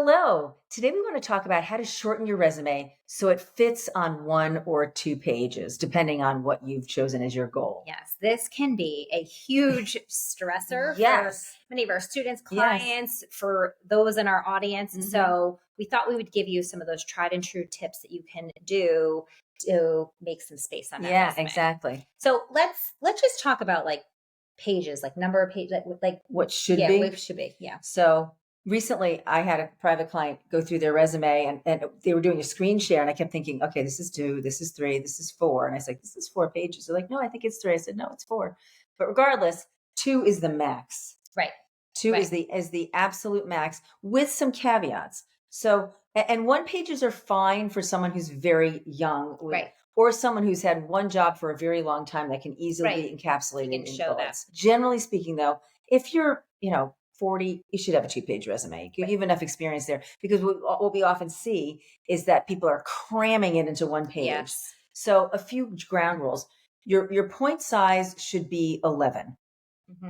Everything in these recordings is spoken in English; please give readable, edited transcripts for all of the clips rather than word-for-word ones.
Hello. Today we want to talk about how to shorten your resume so it fits on 1 or 2 pages, depending on what you've chosen as your goal. Yes, this can be a huge stressor for many of our students, clients, for those in our audience. Mm-hmm. So we thought we would give you some of those tried and true tips that you can do to make some space on that resume. Exactly. So let's just talk about like pages, like number of pages, like what should be. What should be. Yeah. So recently I had a private client go through their resume and they were doing a screen share and I kept thinking, okay, this is 2, this is 3, this is 4. And I was like, this is 4 pages. They're like, no, I think it's 3. I said, no, it's 4. But regardless, 2 is the max. Right. 2 is the absolute max with some caveats. So, and 1 pages are fine for someone who's very young. Right. Or someone who's had one job for a very long time that can easily encapsulate it in show bullets. That. Generally speaking, though, if you're, 40, you should have a 2-page resume. You have enough experience there because what we often see is that people are cramming it into 1 page. Yes. So a few ground rules. Your point size should be 11.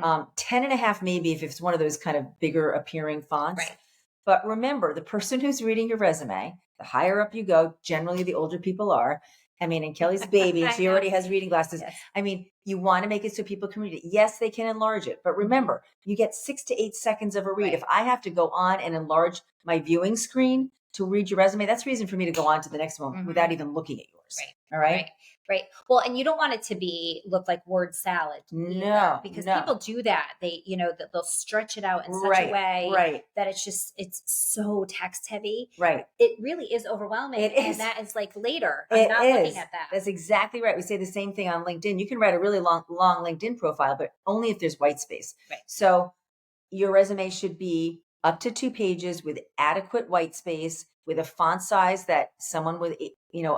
10 and a half, maybe if it's one of those kind of bigger appearing fonts. Right. But remember, the person who's reading your resume, the higher up you go, generally the older people are. I mean, and Kelley's baby, and she already has reading glasses. Yes. I mean, you want to make it so people can read it. Yes, they can enlarge it. But remember, you get 6 to 8 seconds of a read. Right. If I have to go on and enlarge my viewing screen to read your resume, that's reason for me to go on to the next one without even looking at yours. Right. All right. Right. Well, and you don't want it to look like word salad. No, because people do that. They, that they'll stretch it out in such a way that it's so text heavy. Right. It really is overwhelming. It is. And that is like later. I'm not looking at that. That's exactly right. We say the same thing on LinkedIn. You can write a really long LinkedIn profile, but only if there's white space. Right. So your resume should be up to 2 pages with adequate white space, with a font size that someone with,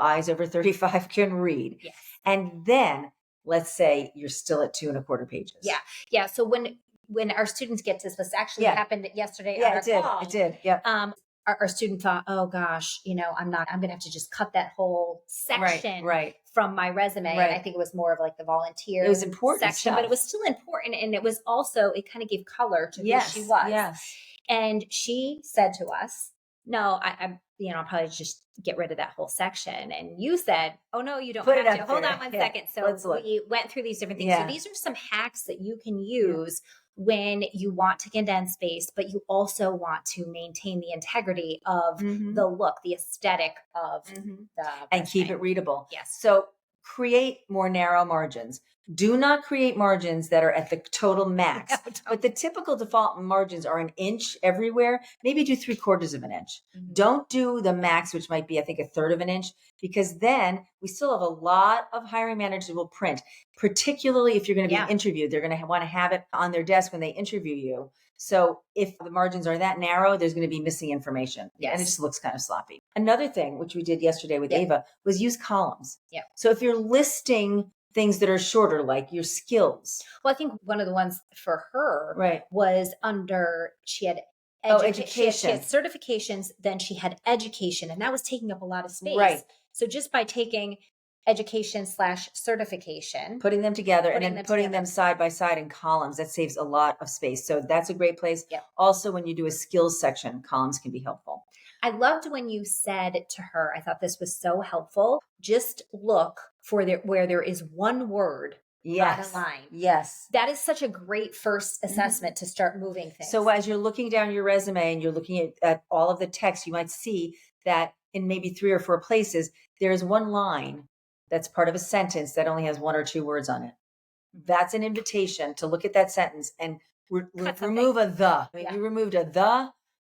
eyes over 35 can read. Yes. And then let's say you're still at 2.25 pages. Yeah. Yeah. So when our students get to this actually happened yesterday. Yeah, it did. Yeah. Our student thought, oh gosh, I'm going to have to just cut that whole section from my resume. Right. And I think it was more of like the volunteer it was important section, but it was still important. And it was also, it kind of gave color to who she was. Yes. And she said to us, no, I'll probably just get rid of that whole section. And you said, oh no, you don't have to. Hold on one second. So we went through these different things. So these are some hacks that you can use when you want to condense space, but you also want to maintain the integrity of the look, the aesthetic of the and keep it readable. Yes. So create more narrow margins. Do not create margins that are at the total max. No, but the typical default margins are 1 inch everywhere. Maybe do 3/4 of an inch. Don't do the max, which might be, I think, 1/3 of an inch, because then we still have a lot of hiring managers will print, particularly if you're going to be interviewed. They're going to want to have it on their desk when they interview you. So if the margins are that narrow, there's going to be missing information. Yes. And it just looks kind of sloppy. Another thing, which we did yesterday with Ava, was use columns. Yeah. So if you're listing things that are shorter, like your skills. Well, I think one of the ones for her was under, she had education. She had certifications, then she had education, and that was taking up a lot of space. Right. So just by taking education/certification, putting them together and then putting them side by side in columns, that saves a lot of space. So that's a great place. Yep. Also, when you do a skills section, columns can be helpful. I loved when you said to her, I thought this was so helpful. Just look for where there is one word on a line. Yes. That is such a great first assessment to start moving things. So as you're looking down your resume and you're looking at all of the text, you might see that in maybe 3 or 4 places, there is one line that's part of a sentence that only has 1 or 2 words on it. That's an invitation to look at that sentence and remove a the. I mean, we removed a the.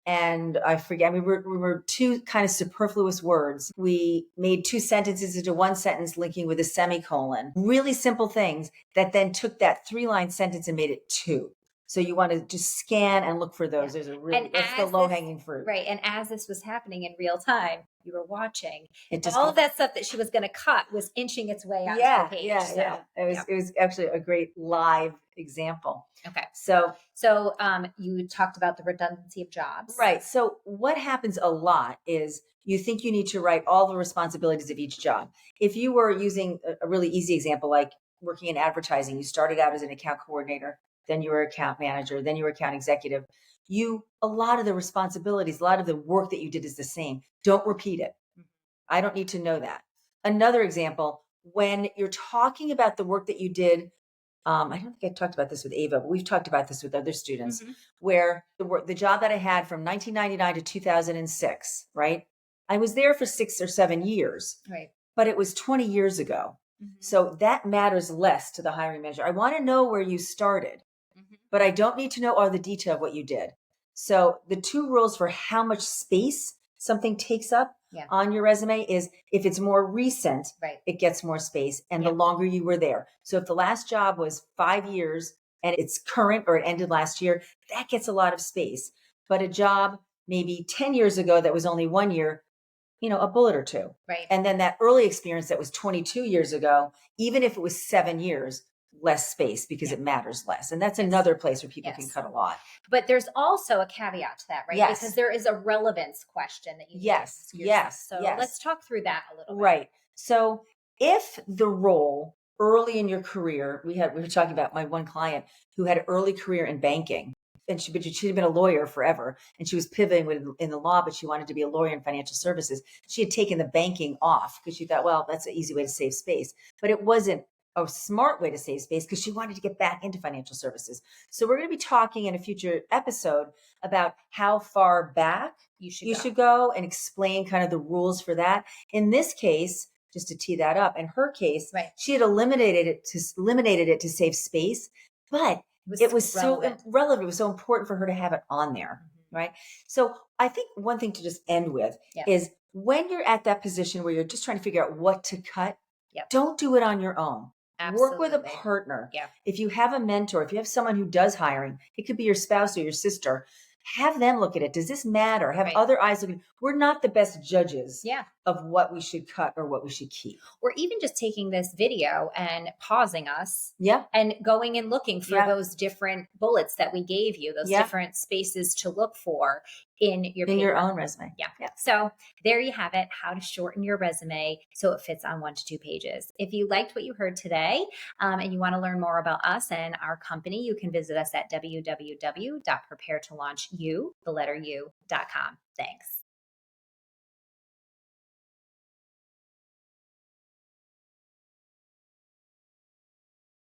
And I forget, we were 2 kind of superfluous words. We made 2 sentences into 1 sentence linking with a semicolon. Really simple things that then took that 3-line sentence and made it 2. So you want to just scan and look for those. There's that's the low-hanging fruit. Right. And as this was happening in real time, you were watching. All of that stuff that she was going to cut was inching its way onto the page. It was actually a great live example. Okay. So you talked about the redundancy of jobs. Right. So what happens a lot is you think you need to write all the responsibilities of each job. If you were using a really easy example, like working in advertising, you started out as an account coordinator, then you were account manager, then you were account executive. A lot of the responsibilities, a lot of the work that you did is the same. Don't repeat it. I don't need to know that. Another example, when you're talking about the work that you did, I don't think I talked about this with Ava, but we've talked about this with other students, where the job that I had from 1999 to 2006, right? I was there for 6 or 7 years, right? But it was 20 years ago. So that matters less to the hiring manager. I want to know where you started, but I don't need to know all the detail of what you did. So the 2 rules for how much space something takes up on your resume is if it's more recent, it gets more space and the longer you were there. So if the last job was 5 years and it's current or it ended last year, that gets a lot of space. But a job maybe 10 years ago that was only 1 year, a bullet or 2. Right. And then that early experience that was 22 years ago, even if it was 7 years, less space because it matters less. And that's another place where people can cut a lot. But there's also a caveat to that, right? Yes. Because there is a relevance question that you Yes. So let's talk through that a little bit. Right. So if the role early in your career, we were talking about my one client who had an early career in banking. And she'd been a lawyer forever, and she was pivoting in the law, but she wanted to be a lawyer in financial services. She had taken the banking off because she thought, well, that's an easy way to save space. But it wasn't a smart way to save space because she wanted to get back into financial services. So we're going to be talking in a future episode about how far back you should go and explain kind of the rules for that. In this case, just to tee that up, in her case, she had eliminated it to save space, but it was so relevant. It was so important for her to have it on there, right? So I think one thing to just end with is when you're at that position where you're just trying to figure out what to cut, don't do it on your own. Absolutely. Work with a partner. If you have a mentor, if you have someone who does hiring, it could be your spouse or your sister, have them look at it. Does this matter? Have other eyes looking. We're not the best judges of what we should cut or what we should keep. Or even just taking this video and pausing us and going and looking for those different bullets that we gave you, those different spaces to look for in your own resume. So there you have it, how to shorten your resume so it fits on 1 to 2 pages. If you liked what you heard today and you want to learn more about us and our company, you can visit us at www.preparetolaunchu.com. Thanks.